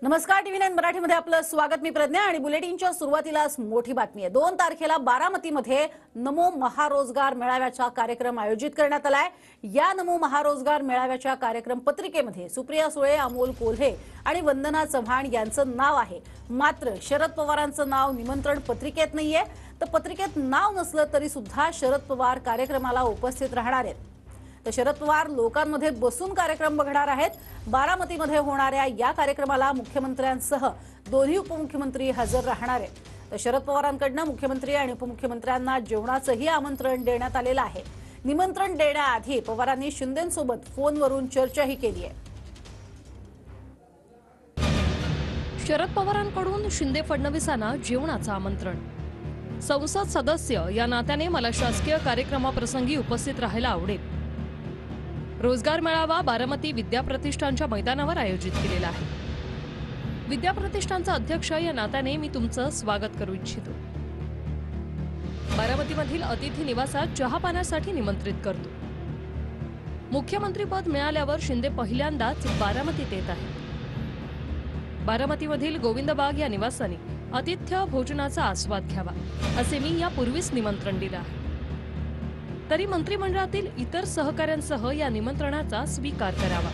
नमस्कार, टीव्ही9 मराठीमध्ये आपलं स्वागत। मी प्रज्ञा आणि बुलेटिनच्या सुरुवातीलाच मोठी बातमी आहे। 2 तारखेला बारामतीमध्ये नमो महारोजगार मेळाव्याचा कार्यक्रम आयोजित करण्यात आलाय। या नमो महारोजगार मेळाव्याच्या कार्यक्रम पत्रिकेमध्ये सुप्रिया सुळे, अमोल कोल्हे आणि वंदना चव्हाण यांचं नाव आहे। मात्र शरद पवारांचं नाव निमंत्रण पत्रिकेत नाहीये। तर पत्रिकेत नाव नसलं तरी सुद्धा शरद पवार कार्यक्रमाला उपस्थित राहणार आहेत। तर शरद पवार लोकांमध्ये बसून कार्यक्रम बघणार आहेत। बारामतीमध्ये होणाऱ्या या कार्यक्रमाला मुख्यमंत्र्यांसह दोन्ही उपमुख्यमंत्री हजर राहणार आहेत। तर शरद पवारांकडून मुख्यमंत्री आणि उपमुख्यमंत्र्यांना जेवणाचंही आमंत्रण देण्यात आलेलं आहे। निमंत्रण देण्याआधी पवारांनी शिंदेंसोबत फोनवरून चर्चाही केली आहे। शरद पवारांकडून शिंदे फडणवीसांना जेवणाचं आमंत्रण। संसद सदस्य या नात्याने मला शासकीय कार्यक्रमाप्रसंगी उपस्थित राहायला आवडेल। रोजगार मेळावा बारामती विद्या प्रतिष्ठानच्या मैदानावर आयोजित केलेला आहे। विद्या प्रतिष्ठानचा अध्यक्ष या नात्याने मी तुमचं स्वागत करू इच्छितो। बारामतीमधील अतिथी निवासात चहा पाण्यासाठी निमंत्रित करतो। मुख्यमंत्रीपद मिळाल्यावर शिंदे पहिल्यांदाच बारामतीत येत आहेत। बारामतीमधील गोविंदबाग या निवासाने आतिथ्य भोजनाचा आस्वाद घ्यावा असे मी यापूर्वीच निमंत्रण दिलं आहे। तरी मंत्रिमंडळातील इतर सहकाऱ्यांसह या निमंत्रणाचा स्वीकार करावा।